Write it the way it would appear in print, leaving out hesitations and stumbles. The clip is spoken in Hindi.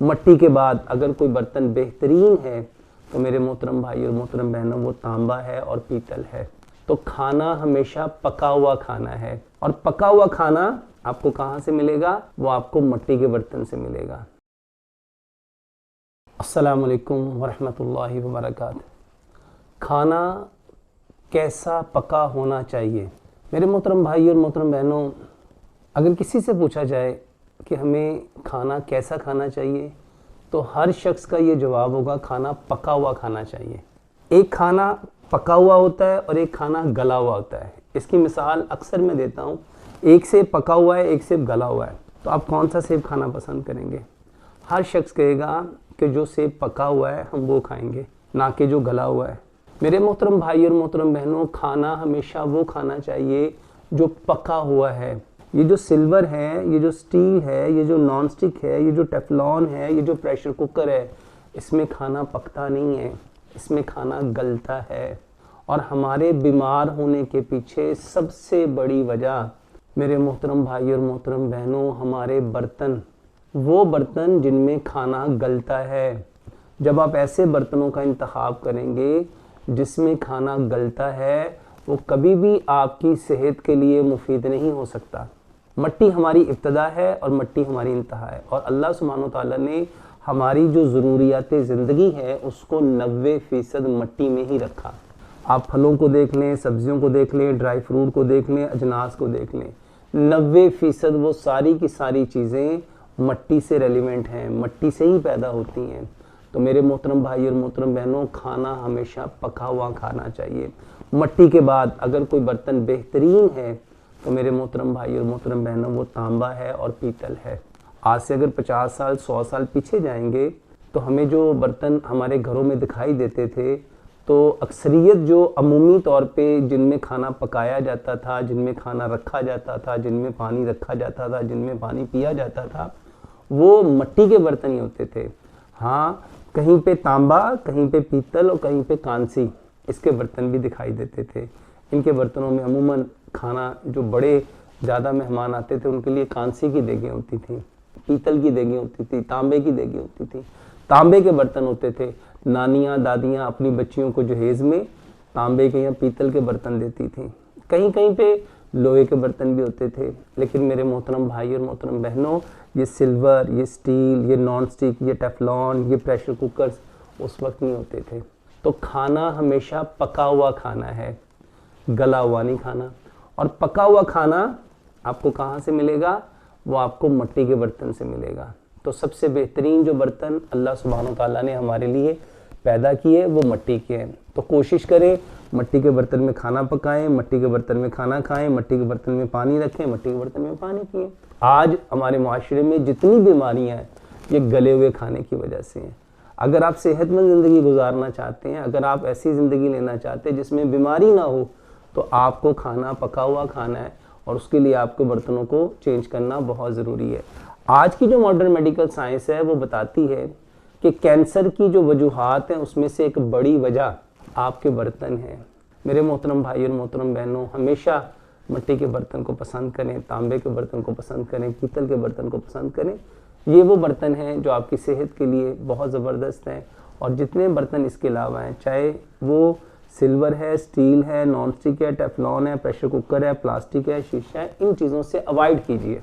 मट्टी के बाद अगर कोई बर्तन बेहतरीन है तो मेरे मोहतरम भाई और मोहतरम बहनों वो तांबा है और पीतल है। तो खाना हमेशा पका हुआ खाना है, और पका हुआ खाना आपको कहाँ से मिलेगा? वो आपको मट्टी के बर्तन से मिलेगा। अस्सलामु अलैकुम वरहमतुल्लाहि वबरकातुहू। खाना कैसा पका होना चाहिए? मेरे मोहतरम भाई और मोहतरम बहनों, अगर किसी से पूछा जाए कि हमें खाना कैसा खाना चाहिए तो हर शख्स का ये जवाब होगा खाना पका हुआ खाना चाहिए। एक खाना पका हुआ होता है और एक खाना गला हुआ होता है। इसकी मिसाल अक्सर मैं देता हूँ, एक सेब पका हुआ है, एक सेब गला हुआ है, तो आप कौन सा सेब खाना पसंद करेंगे? हर शख्स कहेगा कि जो सेब पका हुआ है हम वो खाएंगे, ना कि जो गला हुआ है। मेरे मोहतरम भाई और मोहतरम बहनों, खाना हमेशा वो खाना चाहिए जो पका हुआ है। ये जो सिल्वर है, ये जो स्टील है, ये जो नॉन स्टिक है, ये जो टेफलॉन है, ये जो प्रेशर कुकर है, इसमें खाना पकता नहीं है, इसमें खाना गलता है। और हमारे बीमार होने के पीछे सबसे बड़ी वजह मेरे मोहतरम भाई और मोहतरम बहनों, हमारे बर्तन, वो बर्तन जिनमें खाना गलता है। जब आप ऐसे बर्तनों का इंतखाब करेंगे जिसमें खाना गलता है, वो कभी भी आपकी सेहत के लिए मुफीद नहीं हो सकता। मट्टी हमारी इब्तदा है और मट्टी हमारी इंतहा है, और अल्लाह सुब्हानो तआला ने हमारी जो ज़रूरियात ज़िंदगी है उसको 90% मट्टी में ही रखा। आप फलों को देख लें, सब्जियों को देख लें, ड्राई फ्रूट को देख लें, अजनास को देख लें, 90% वो सारी की सारी चीज़ें मट्टी से रेलिवेंट हैं, मट्टी से ही पैदा होती हैं। तो मेरे मोहतरम भाई और मोहतरम बहनों, खाना हमेशा पका हुआ खाना चाहिए। मट्टी के बाद अगर कोई बर्तन बेहतरीन है तो मेरे मोहतरम भाई और मोहतरम बहनों वो तांबा है और पीतल है। आज से अगर 50 साल 100 साल पीछे जाएंगे तो हमें जो बर्तन हमारे घरों में दिखाई देते थे, तो अक्सरियत जो अमूमी तौर पे जिनमें खाना पकाया जाता था, जिनमें खाना रखा जाता था, जिनमें पानी रखा जाता था, जिनमें पानी पिया जाता था, वो मट्टी के बर्तन ही होते थे। हाँ, कहीं पे तांबा, कहीं पे पीतल और कहीं पे कांसी, इसके बर्तन भी दिखाई देते थे। इनके बर्तनों में अमूमन खाना, जो बड़े ज़्यादा मेहमान आते थे उनके लिए कांसी की देगें होती थी, पीतल की देगें होती थी, तांबे की देगें होती थी। तांबे के बर्तन होते थे। नानियाँ दादियाँ अपनी बच्चियों को जहेज़ में तांबे के या पीतल के बर्तन देती थी। कहीं कहीं पे लोहे के बर्तन भी होते थे। लेकिन मेरे मोहतरम भाई और मोहतरम बहनों, ये सिल्वर, ये स्टील, ये नॉन स्टिक, ये टेफलॉन, ये प्रेशर कुकर्स उस वक्त नहीं होते थे। तो खाना हमेशा पका हुआ खाना है, गला हुआ नहीं खाना। और पका हुआ खाना आपको कहाँ से मिलेगा? वो आपको मट्टी के बर्तन से मिलेगा। तो सबसे बेहतरीन जो बर्तन अल्लाह सुब्हानो तआला ने हमारे लिए पैदा किए वो मट्टी के हैं। तो कोशिश करें मट्टी के बर्तन में खाना पकाएं, मट्टी के बर्तन में खाना खाएं, मट्टी के बर्तन में पानी रखें, मट्टी के बर्तन में पानी पिएं। आज हमारे माशरे में जितनी बीमारियां हैं ये गले हुए खाने की वजह से हैं। अगर आप सेहतमंद ज़िंदगी गुजारना चाहते हैं, अगर आप ऐसी ज़िंदगी लेना चाहते हैं जिसमें बीमारी ना हो, तो आपको खाना पका हुआ खाना है, और उसके लिए आपको बर्तनों को चेंज करना बहुत ज़रूरी है। आज की जो मॉडर्न मेडिकल साइंस है वो बताती है कि कैंसर की जो वजूहात हैं उसमें से एक बड़ी वजह आपके बर्तन हैं। मेरे मोहतरम भाई और मोहतरम बहनों, हमेशा मट्टी के बर्तन को पसंद करें, तांबे के बर्तन को पसंद करें, पीतल के बर्तन को पसंद करें। ये वो बर्तन हैं जो आपकी सेहत के लिए बहुत ज़बरदस्त हैं। और जितने बर्तन इसके अलावा हैं, चाहे वो सिल्वर है, स्टील है, नॉन स्टिक है, टेफलॉन है, प्रेशर कुकर है, प्लास्टिक है, शीशा है, इन चीज़ों से अवॉइड कीजिए।